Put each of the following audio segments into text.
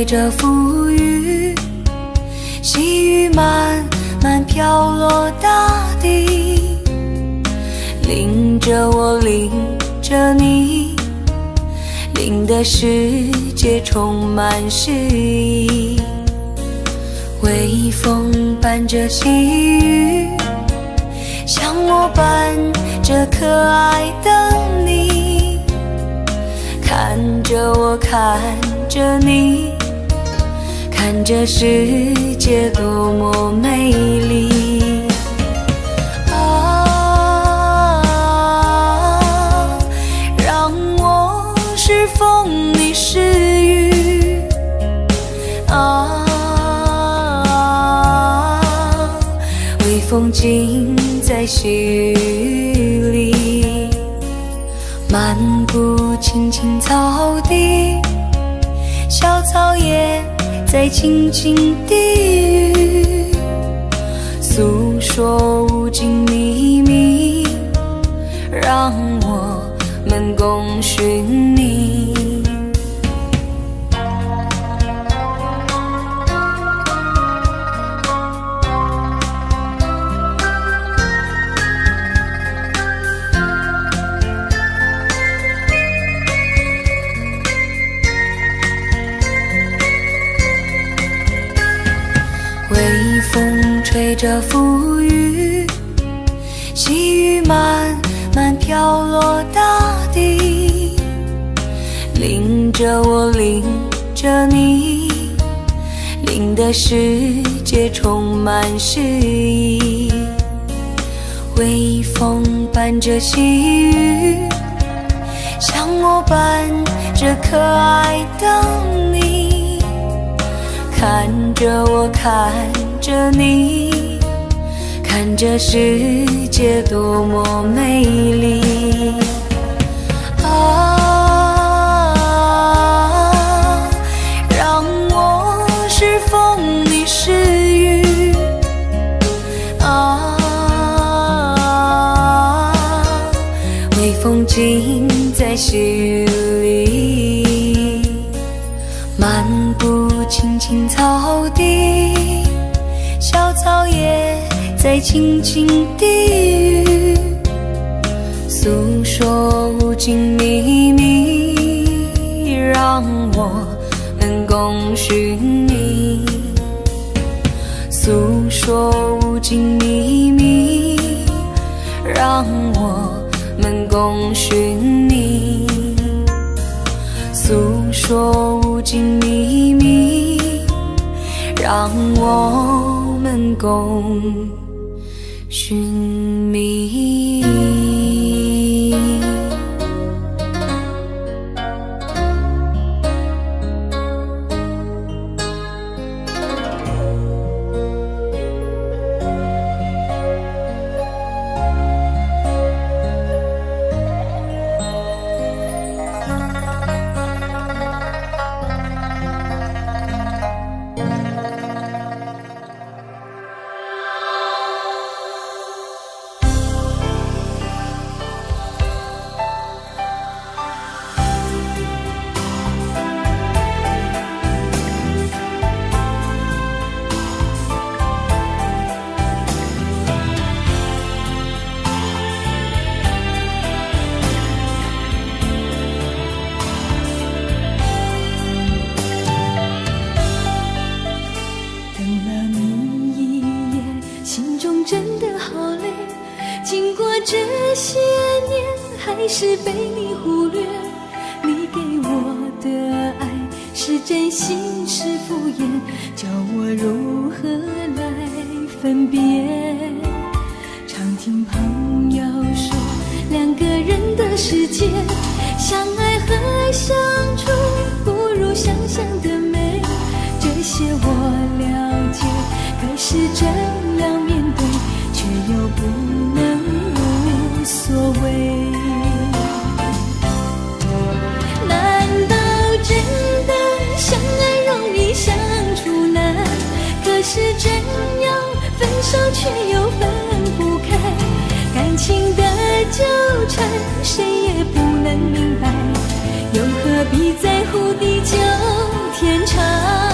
吹着馥郁，细雨慢慢飘落大地，淋着我，淋着你，淋的世界充满诗意。微风伴着细雨，像我伴着可爱的你，看着我，看着你，看着世界多么美丽。啊，让我是风，你是雨。啊，微风尽在细雨里，漫步青青草地，小草也在轻轻低语，诉说无尽秘密，让我们共寻觅。微风吹着馥郁，细雨慢慢飘落大地，淋着我，淋着你，淋的世界充满诗意。微风伴着细雨，像我伴着可爱的你，看着我，看着你，看着世界多么美丽。啊，让我是风，你是雨。啊，微风尽在细雨里，漫步青青草地，小草也在轻轻低语，诉说无尽秘密，让我们共寻觅。诉说无尽秘密，让我们共寻觅。诉说无尽秘密，让我们共寻觅。这些年还是被你忽略，你给我的爱是真心是敷衍，叫我如何来分辨？常听朋友说，两个人的世界，相爱和相处不如想象的美，这些我了解，可是真要面对，却又不能无所谓。难道真的相爱容易相处难？可是真要分手却又分不开，感情的纠缠谁也不能明白，又何必在乎地久天长？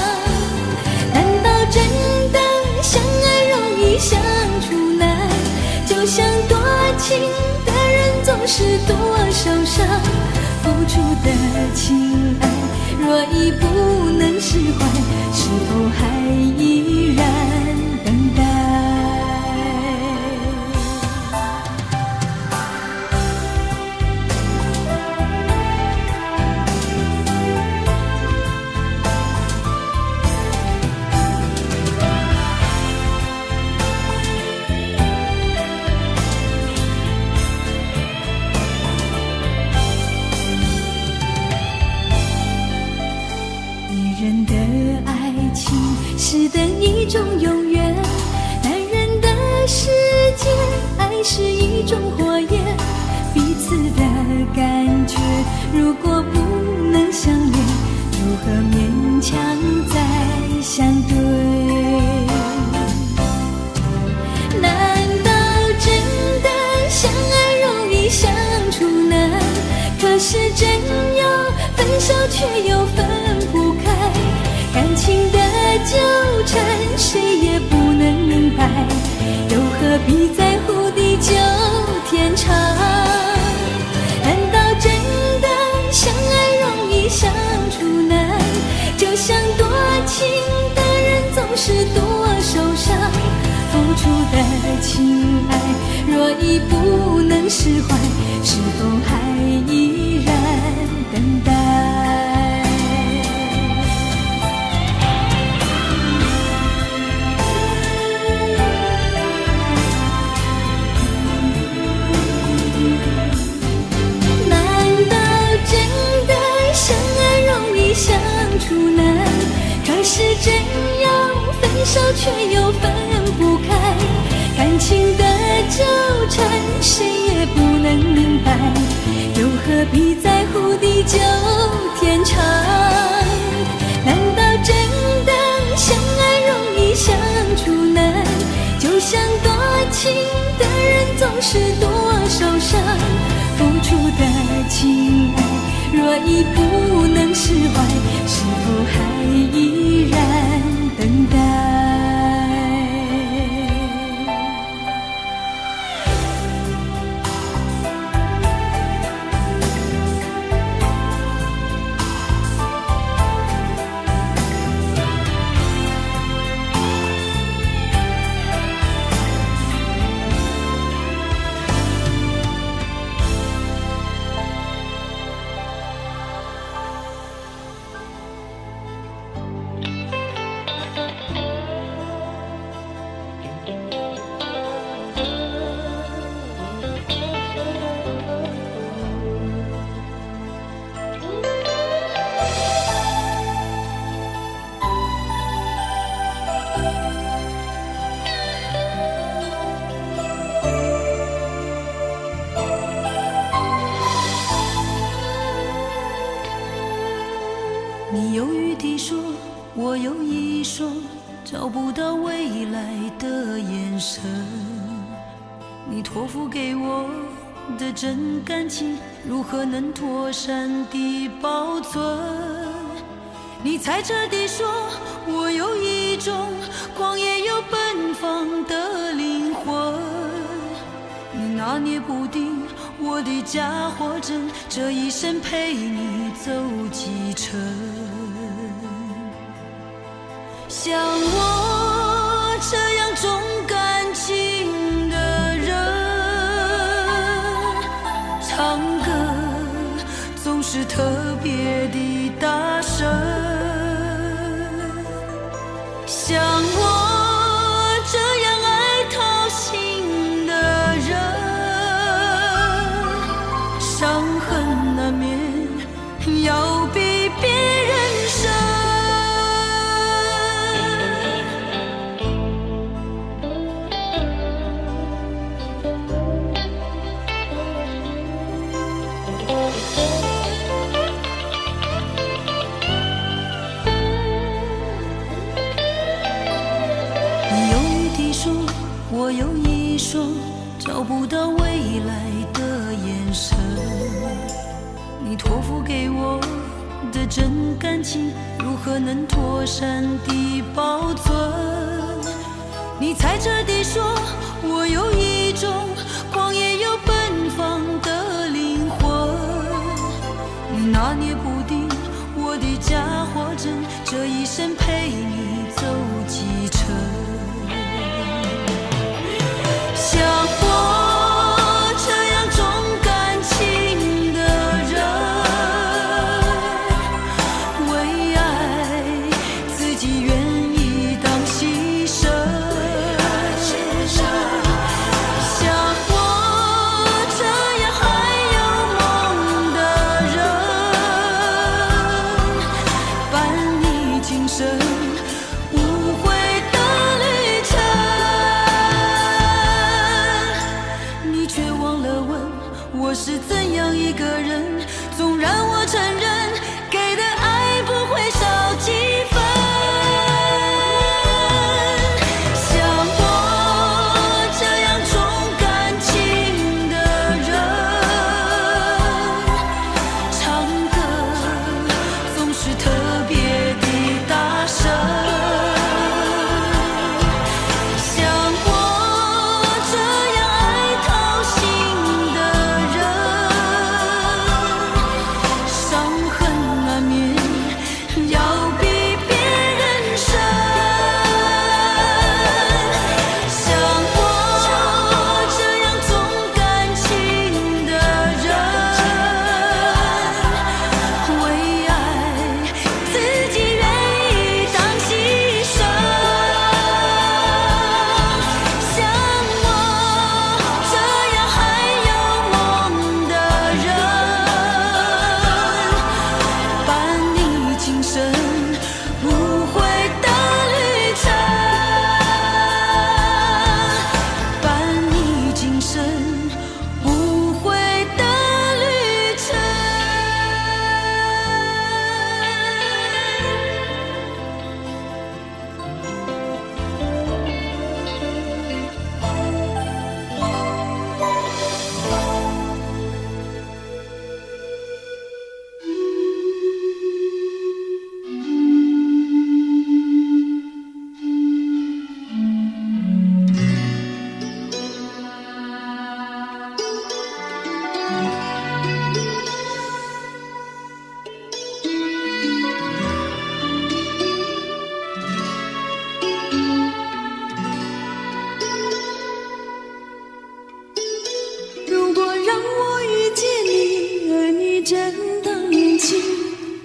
就像多情的人总是多受伤，付出的情爱若已不能释怀，是否还依然等待？是等一种永远，男人的世界，爱是一种火焰，彼此的感觉，如果不能相恋，如何勉强再相对？难道真的相爱容易相处难？可是真要分手却又分不开，感情的纠缠谁也不能明白，又何必在乎地久天长？难道真的相爱容易相处难？就像多情的人总是多受伤，付出的情爱若已不能释怀，是否还依然等待？相处难，可是真要分手却又分不开，感情的纠缠谁也不能明白，又何必在乎地久天长？难道真的相爱容易相处难？就像多情的人总是多受伤，付出的情爱若已不能释怀，是否还依然等待？你忧郁地说，我有一双找不到未来的眼神，你托付给我的真感情，如何能妥善地保存？你猜测地说，我有一种狂野又奔放的灵魂，你拿捏不定我的假或真，这一生陪你走几程。像我这样重感情的人，唱歌总是特别的大声。像我这样爱讨心的人，伤痕难免要比别人深。我有一双找不到未来的眼神，你托付给我的真感情，如何能妥善地保存？你猜测地说，我有一种我是怎样一个人？纵然我承认，给的爱不会少几分。像我这样重感情的人，唱歌总是特别的大声。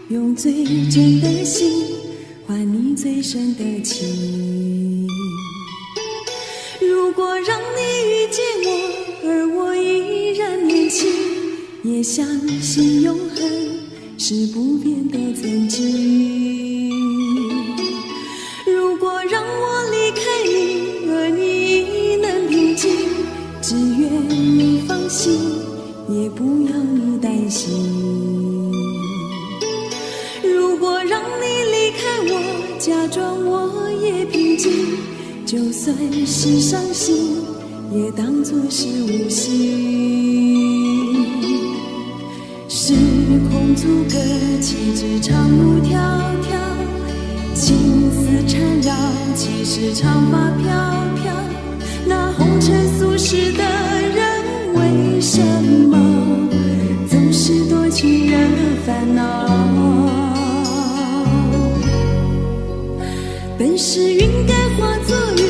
用最真的心换你最深的情。如果让你遇见我，而我依然年轻，也相信永恒是不变的曾经。如果让我离开你，而你亦能平静，只愿你放心，也不要你担心。如果让你离开我，假装我也平静，就算是伤心，也当作是无心。时空阻隔，岂止长路迢迢，情丝缠绕，岂是长发飘飘。那红尘俗世的人，为什么总是多情人烦恼？本是云该化作雨，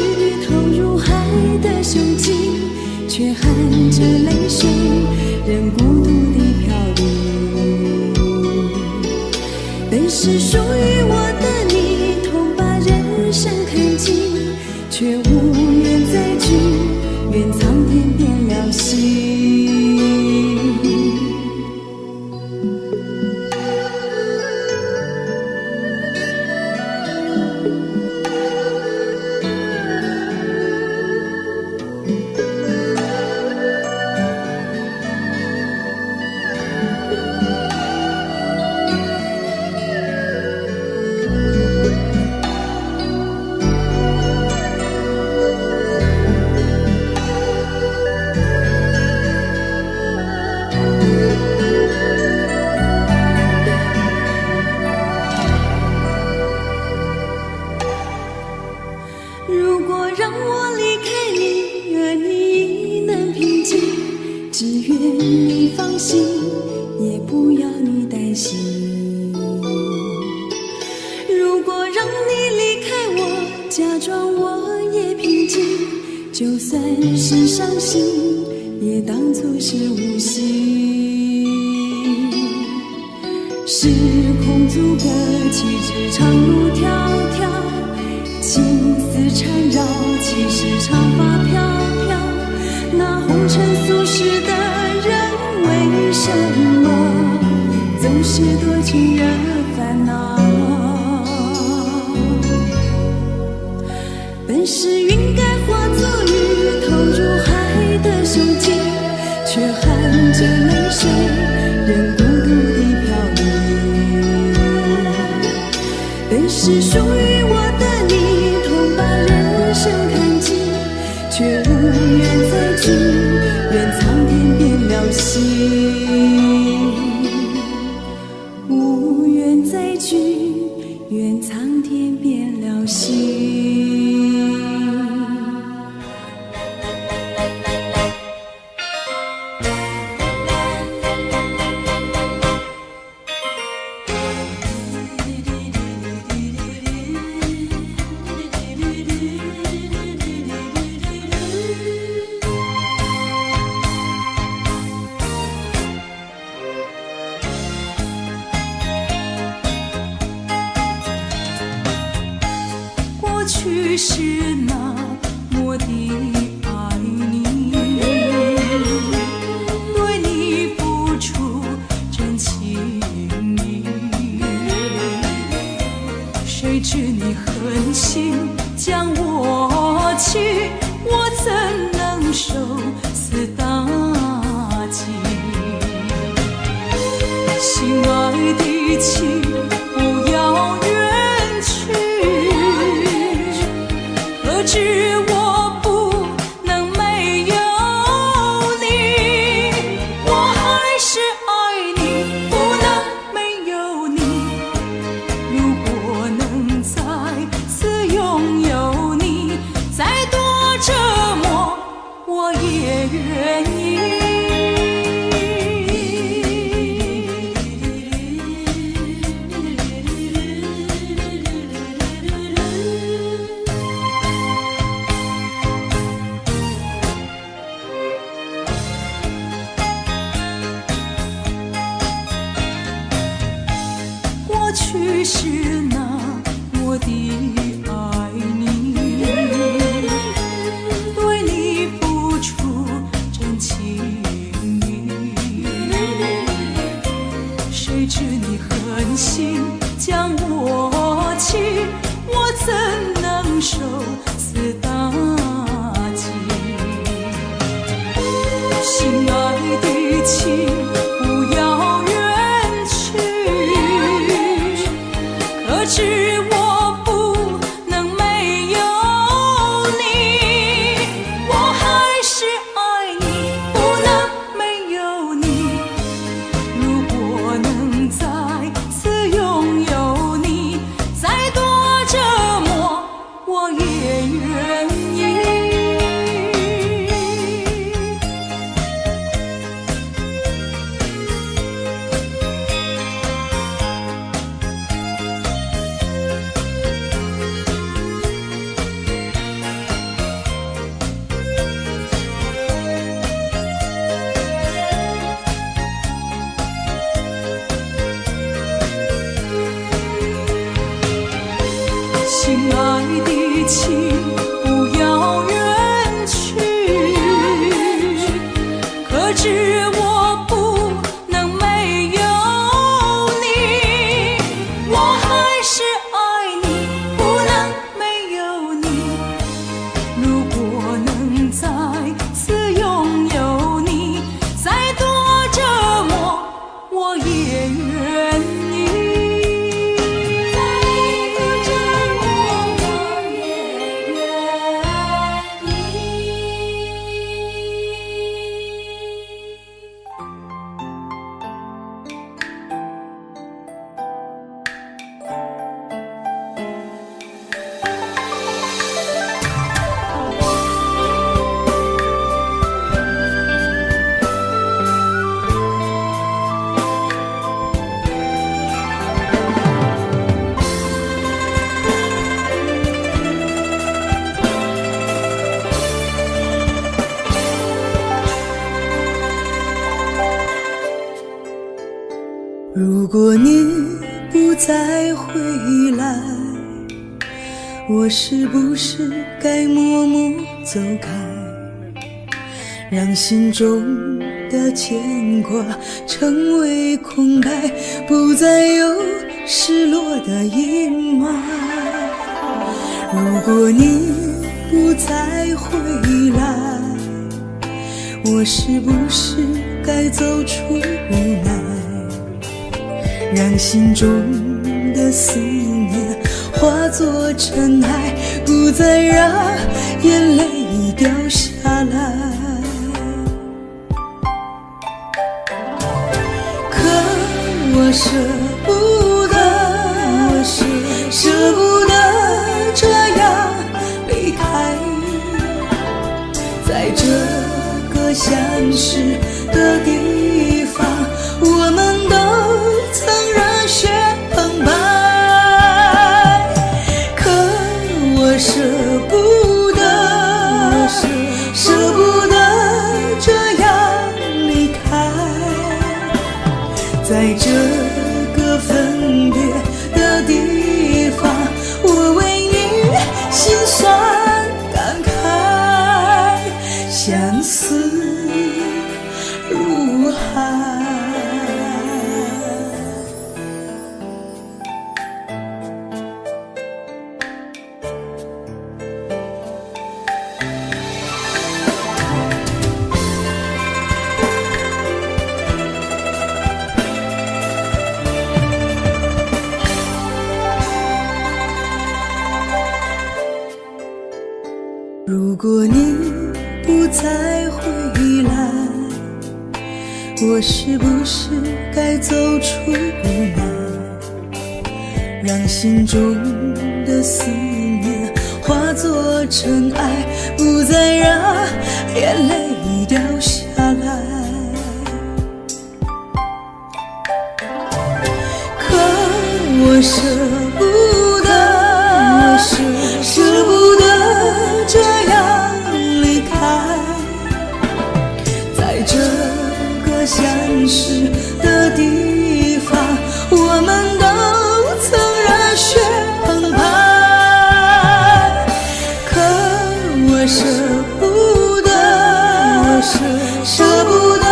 投入海的胸襟，却含着泪水，任孤独地飘零。本是属于我的你，痛把人生看尽，却无缘再聚，愿苍天变了心。如果让我离开你，而你亦能平静，只愿你放心，也不要你担心。如果让你离开我，假装我也平静，就算是伤心，也当作是无心。时空阻隔，岂止长路迢迢，情丝缠绕，岂是长发飘飘。那红尘俗世的人，为什么总是多情人烦恼？本是云该化作雨，投入海的胸襟，却含着去是那么的爱你，对你付出真情意，谁知你狠心将我弃，我怎能受此打击？心爱的情，不要远去，何知我不能没有你，我还是爱你，不能没有你。如果能再次拥有你，再多折磨我也愿意。过去是那么的爱你，对你付出真情意，谁知你狠心将我弃，我怎能受此打击？心爱的情，不要远去，可知我不能没有你，我还是爱你，不能没有你。如果能再次拥有你，再多折磨我也愿意。心爱的情，不要远去，可知我不能没有你，我还是爱你，不能没有你。如果能再次拥有你，再多折磨我也愿意。如果你不再回来，我是不是该默默走开，让心中的牵挂成为空白，不再有失落的阴霾？如果你不再回来，我是不是该走出无奈，让心中的思念化作尘埃，不再让眼泪掉下来。可我舍不得，舍不得这样离开，在这个相识的地方，我们都曾热血澎湃。可我舍不得，舍不得这样离开，在这个分别的地方，我为你心碎憾。如果你不再回来，我是不是该走出无奈，让心中的思念化作尘埃，不再让眼泪掉下来。可我舍不得，舍不得这样离开，在这个相识的地方，我们都曾热血澎湃。可我舍不得，舍不得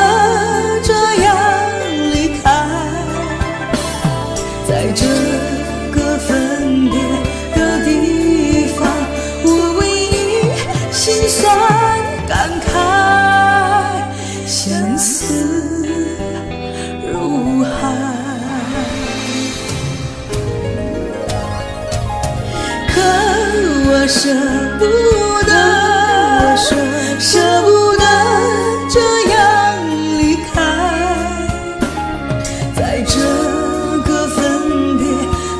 这样离开，在这个分别的地方，我为你心酸感慨，相思如海。可我舍不得，舍不得这样离开，在这个分别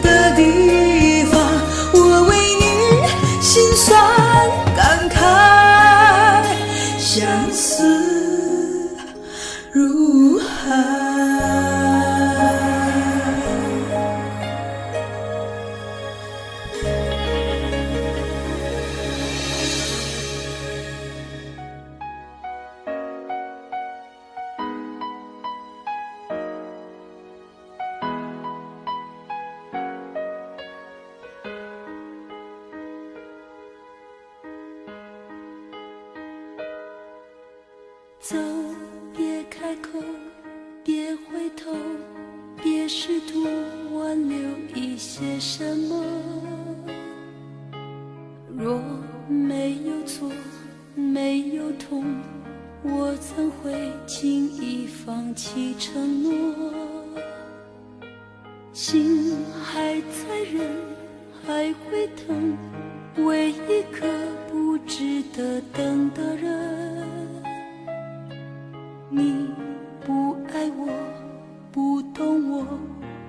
的地方，我为你心酸感慨，相思如海。走，别开口，别回头，别试图挽留一些什么。若没有错，没有痛，我怎会轻易放弃承诺？心还在，人还会疼，为一个不值得等的人。你不爱我，不懂我，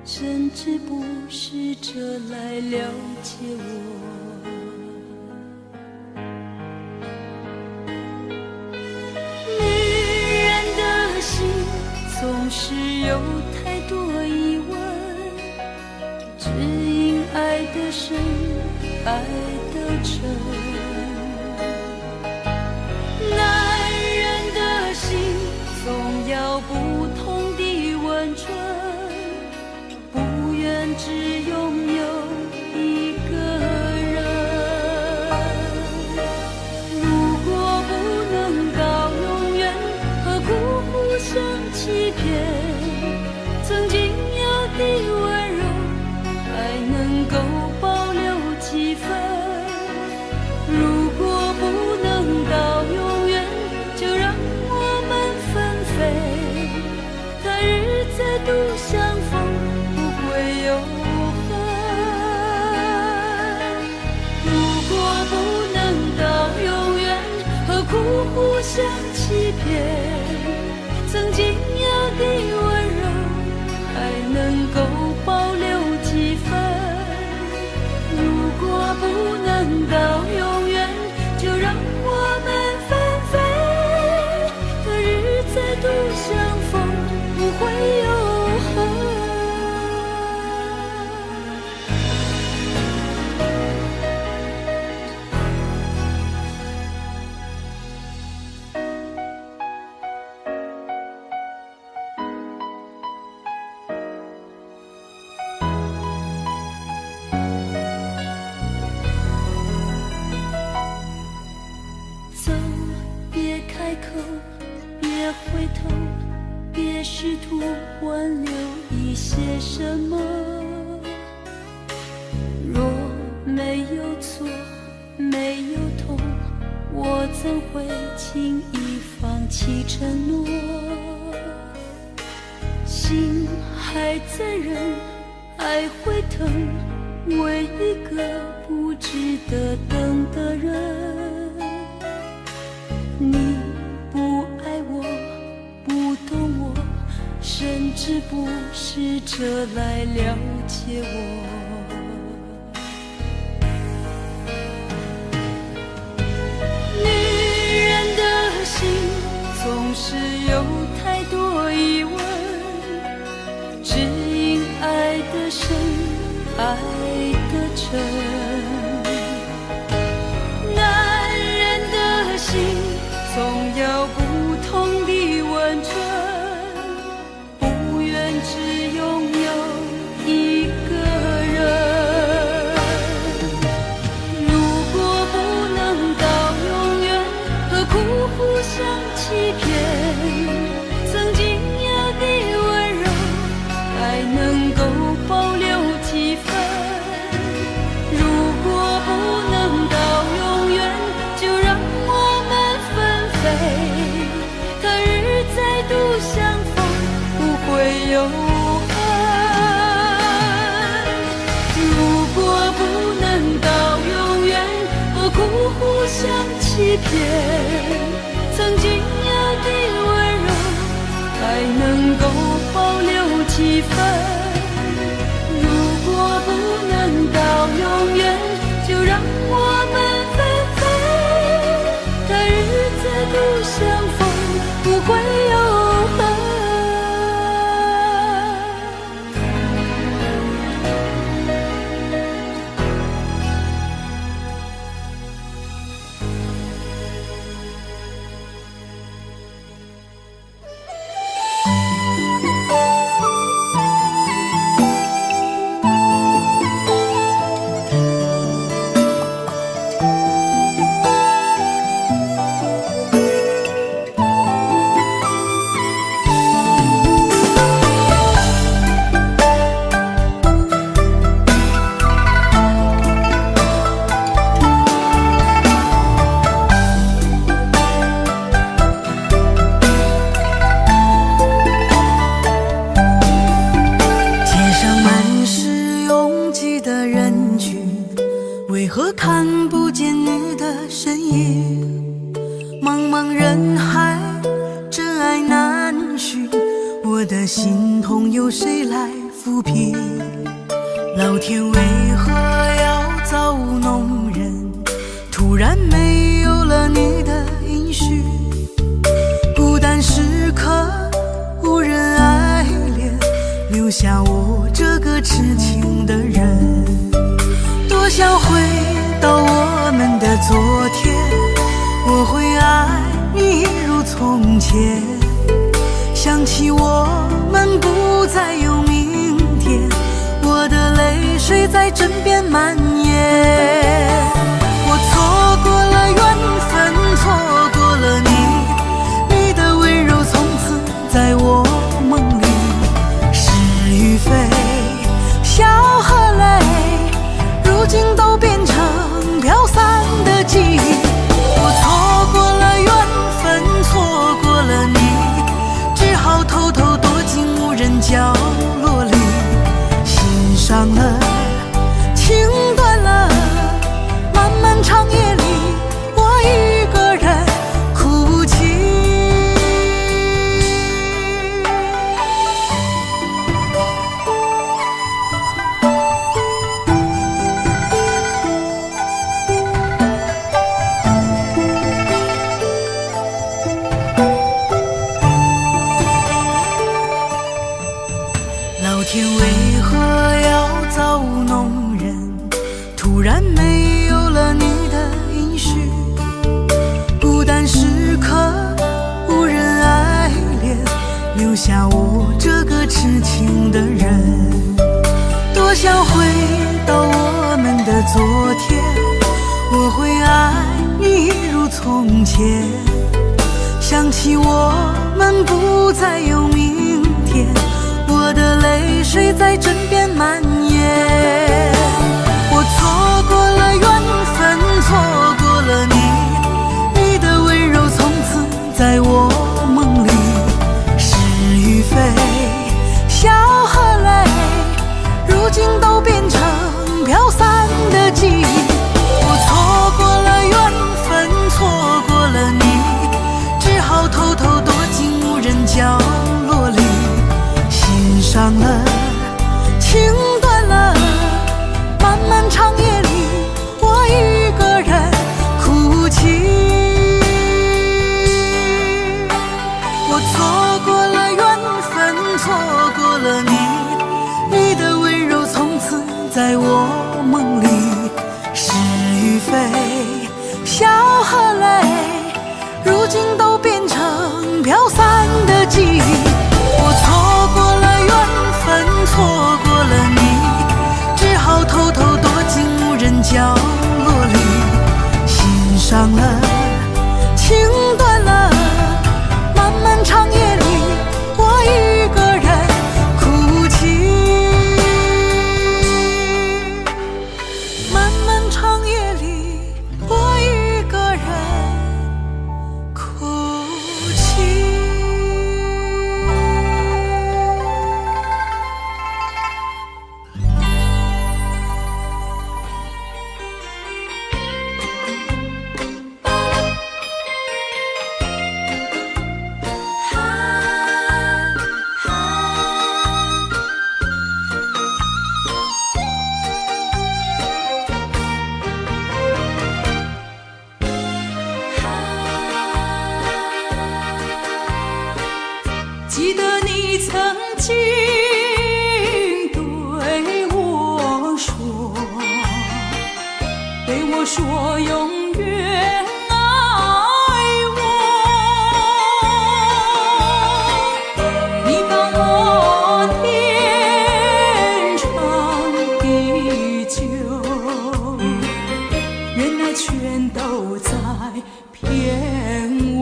甚至不试着来了解我。女人的心总是有太多疑问，只因爱得深，爱得沉。总要不同的温存，不愿只拥有一个人。如果不能到永远，何苦互相欺骗？曾经有的温柔，还能够保留几分。如果不能到永远，就让他日再度相逢，不会有恨。如果不能到永远，何苦互相欺骗？曾经有的温柔，还能够保留几分。如果不能到永远，就让我们纷飞。他日再度相逢，不会有恨。走，别开口，别回头，试图挽留一些什么。若没有错，没有痛，我怎会轻易放弃承诺？心还在忍，爱会疼，为一个不值得等的人。你不爱我，不懂我，甚至不试着来了解我。女人的心总是有太多疑问，只因爱的深，爱的真。男人的心总有不同的温存，不愿只拥有一个人。如果不能到永远，何苦互相欺骗？曾经有的温柔还能够保留几分。如果不能到永远，就让我们分飞。可日再度相逢，不会有恨。如果不能到永远，何苦互相欺骗？曾经有的温柔还能够保留几分。如果不能到永远，就让我们分飞。待日再度相逢，不会有恨。为何看不见你的身影？茫茫人海，真爱难寻，我的心痛由谁来抚平？老天为何要造物弄人？突然没有了你的音讯，孤单时刻无人爱怜，留下我这个痴情的人。多想回到我们的昨天，我会爱你一如从前。想起我们不再有明天，我的泪水在枕边蔓延。我错过了缘分，错过了你，你的温柔从此在我梦里。是与非，笑和泪，如今都变成飘散的记忆。我错过了缘分，错过了你，只好偷偷躲进无人角落里。心伤了，情断了，漫漫长夜里，我一个人哭泣。老天为何要造物弄人？突然没有了你的音讯，孤单时刻无人爱怜，留下我这个痴情的人。多想回到我们的昨天，我会爱你一如从前。想起我们不再有明水在枕边蔓延。我错过了缘分，错过了你，你的温柔从此在我梦里。是与非，笑和泪，如今都变成飘散的记忆。我错过了缘分，错过了你，只好偷偷躲进无人角落里。心伤了，情断了，漫漫长夜里，我一个人哭泣。我错过了缘分，错过了你，你的温柔从此在我梦里。是与非，笑和泪，如今都变成飘散的记忆。我错过了缘分，错过了你，只好偷偷躲进无人角落里。心伤了，情断了，漫漫长夜里，我一个人哭泣。漫漫长夜里，我一个人哭泣。记得你曾经对我说永远爱我。你帮我天长地久，原来全都在骗我。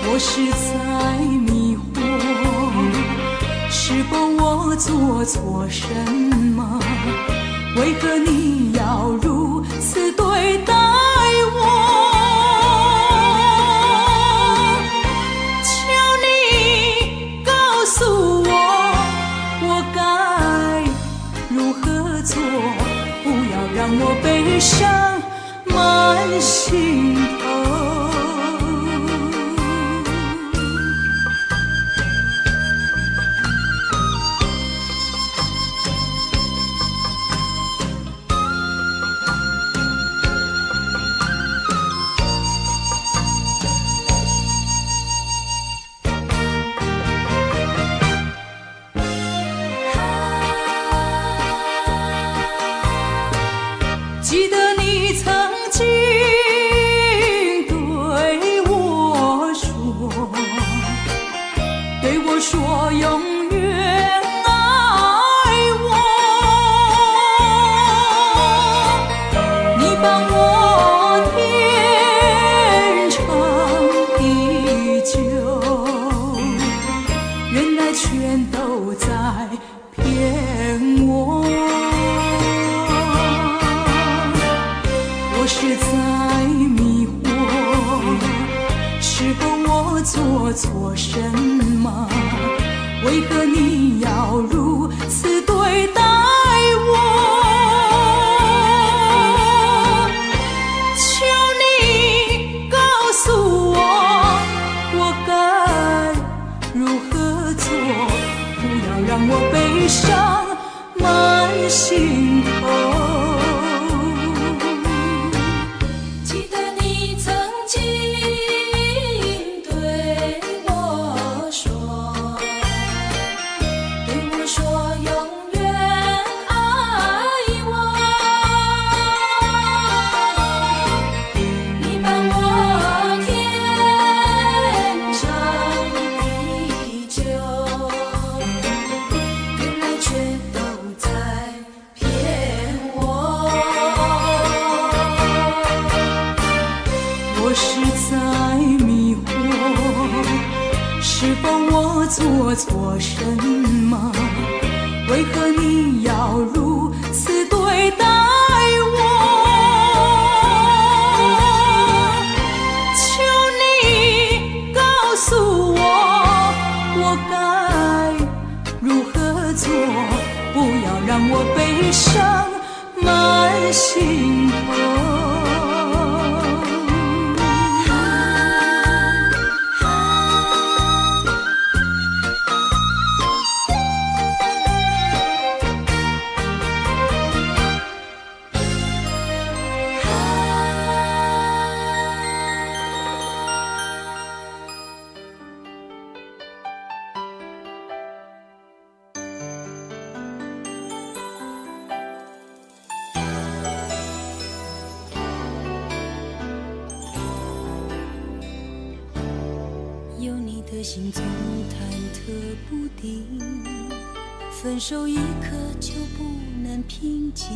我是在迷惑，是否我做错什么？为何你要如此对待我？求你告诉我，我该如何做？不要让我悲伤满心头。记得你曾经对我说永远爱我。你帮我天长地久，原来全都在骗我。我是在迷惑，是否我做错什么？为何你要如此对待我？求你告诉我，我该如何做？不要让我悲伤满心头。我是在迷惑，是是否我做错什么？为何你要如此对待我？求你告诉我，我该如何做？不要让我悲伤满心头。有你的心总忐忑不定，分手一刻就不能平静，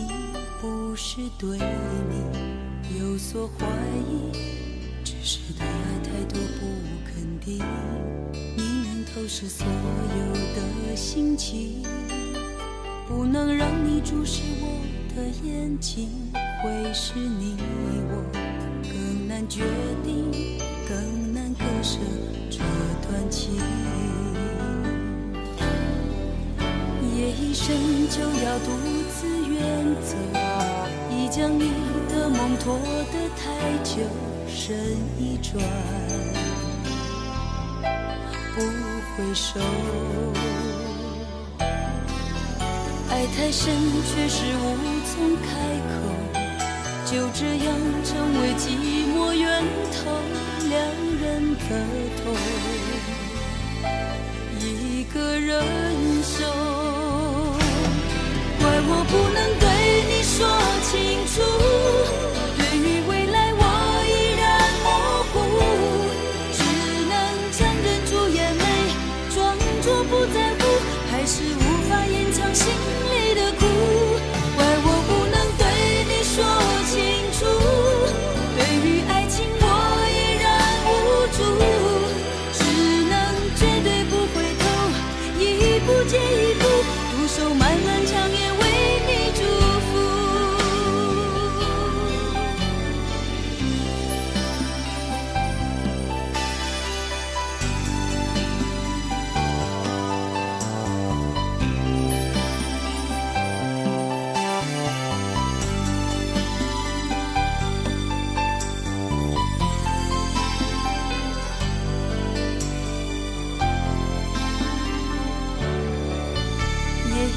不是对你有所怀疑，只是对爱太多不肯定。你能透视所有的心情，不能让你注视我的眼睛，会使你我更难决定，更难割舍这段情。夜一深就要独自远走，已将你的梦拖得太久，身一转不回首。爱太深却是无从开口，就这样成为寂寞源头，两人的痛一个人受。怪我不能对你说清楚，对于未来我依然模糊，只能强忍住眼泪，装作不在乎，还是无法掩藏心里的苦。怪我不能对你说清楚，对于爱情我依然无助，只能绝对不回头，一步接一步，独守漫漫长夜，为你祝福。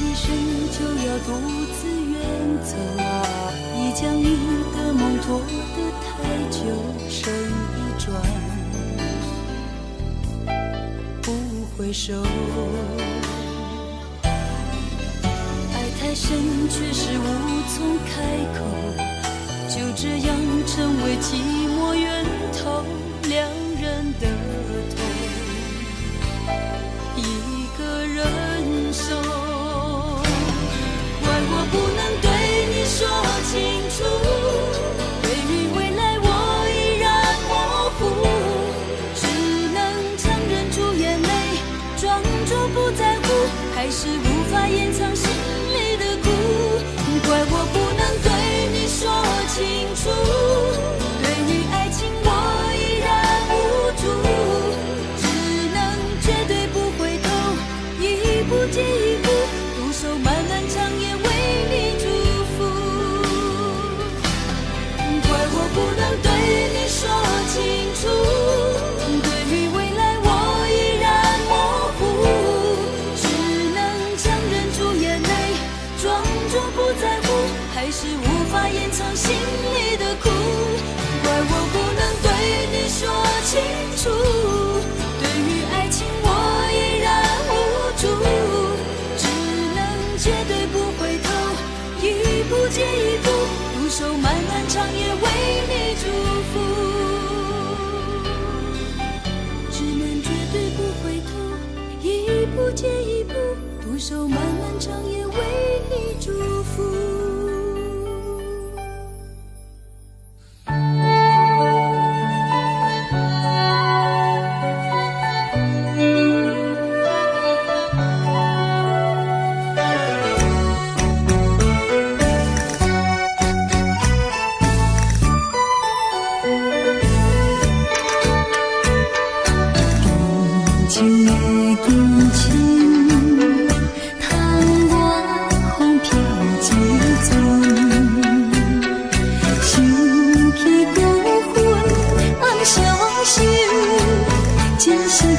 一生就要独自远走，已将你的梦拖得太久，身一转不回首。爱太深却是无从开口，就这样成为寂寞源头，两人的痛一个人受。我不能对你说清楚，对于未来我依然模糊，只能强忍住眼泪，装作不在乎，还是无法掩藏心里的苦。怪我不能对你说清楚，对于爱情我依然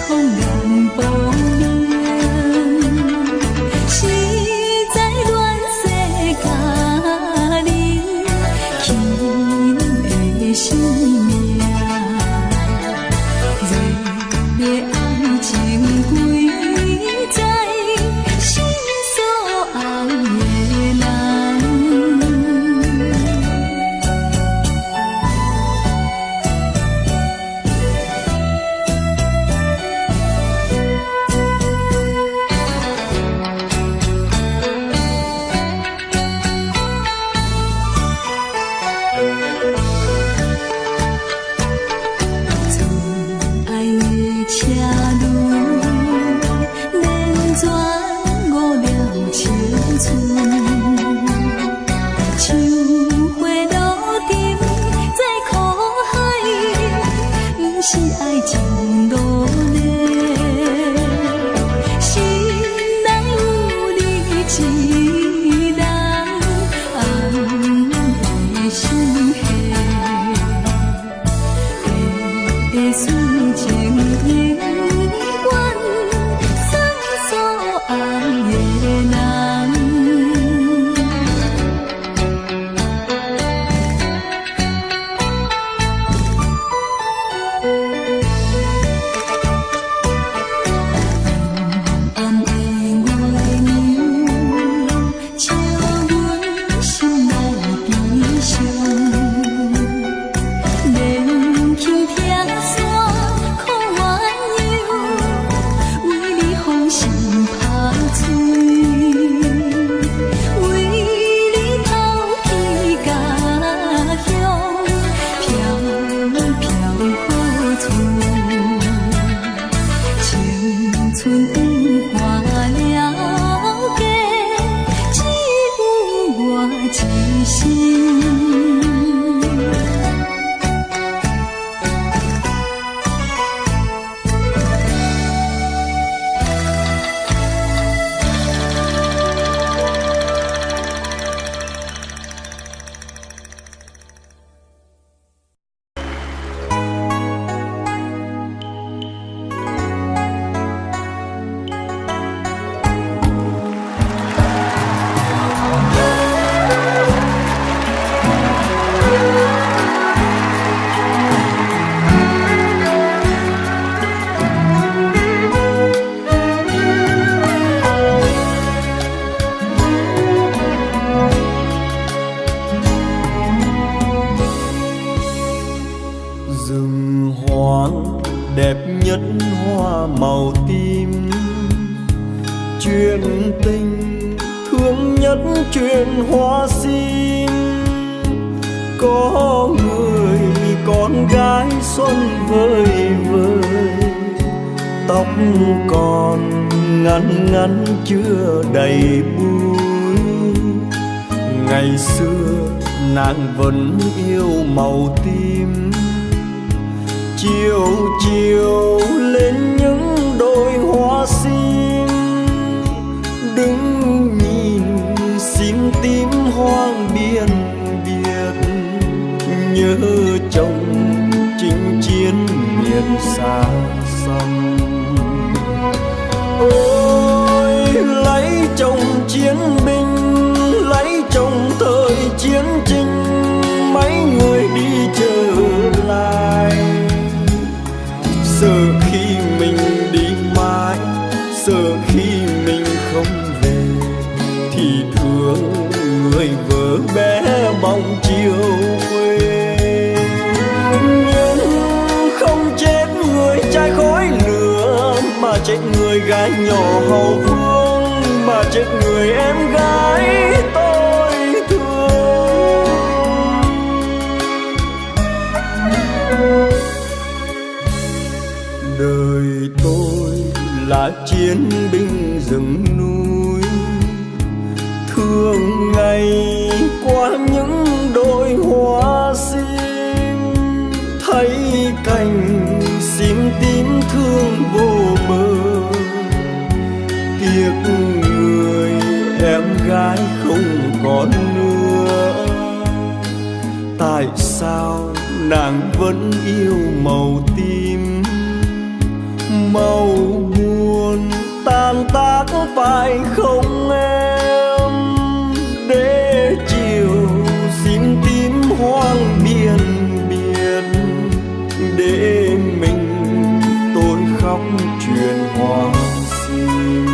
không ngàn bầu đường si在乱世家己牵的生命热烈爱情归在心所爱的人是爱情路嘞，心内有你一人，爱的心的事情永远算所爱的人。Rừng hoang đẹp nhất hoa màu tím, chuyện tình thương nhất chuyện hoa sim. Có người con gái xuân vơi vơi, tóc còn ngắn ngắn chưa đầy búi. Ngày xưa nàng vẫn yêu màu tím, chiều chiều lên những đôi hoa sim. Đứng nhìn sim tím hoang biên biệt, nhớ chồng chinh chiến miền xa xăm. Ôi lấy chồng chiến binh, lấy chồng thời chiến tranh, mấy người đi trở lại. Sợ khi mình đi mãi, sợ khi mình không về, thì thương người vợ bé bóng chiều quê. Nhưng không chết người trai khói lửa, mà chết người gái nhỏ hậu phương, mà chết người em gái tôi thương. Đời tôi là chiến binh rừng núi, thường ngày qua những đôi hoa sim. Thấy cành sim tím thương vô bờ, tiếc người em gái không còn nữa. Tại sao nàng vẫn yêu màu tím, màu phải không em? Để chiều xin tím hoang biên biệt, để mình tôi khóc chuyện hoa sim.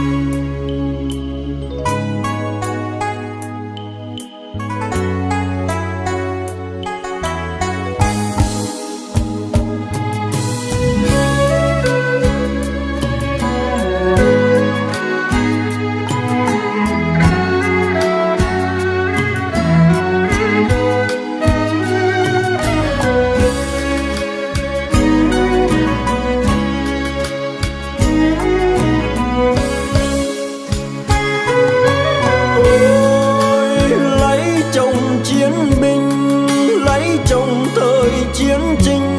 Chiến binh lấy chồng thời chiến tranh,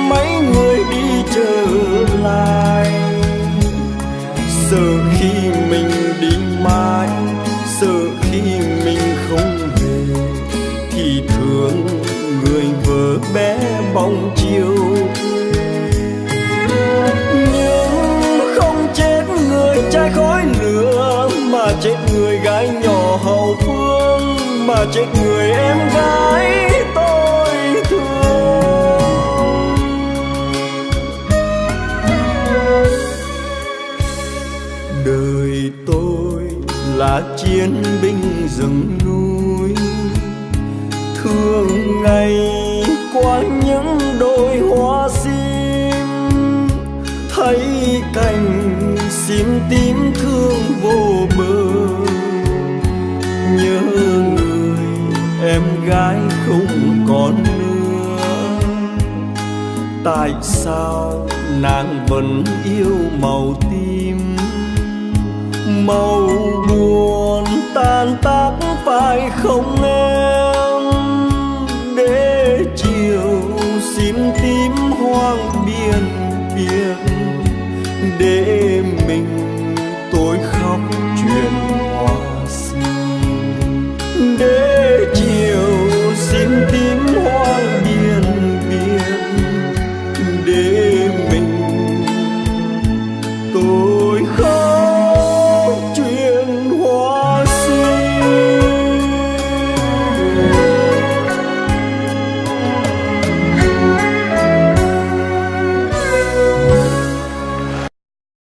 mấy người đi trở lại. Sợ khi mình đi mãi, sợ khi mình không về, thì thương người vợ bé bóng chiều. Nhưng không chết người trai khói lửa, mà chết người gái nhỏ hậu phương, mà chết người em gái tôi thương. Đời tôi là chiến binh rừng núi, thương ngày qua những đôi hoa sim, thấy cành sim tím thương vô bờ. Nhớ người em gái không còn nữa, tại sao nàng vẫn yêu màu tím? Màu buồn tan tác phải không em? Để chiều sim tím hoang biên biệt, để mình tôi khóc chuyện hoa sim. Để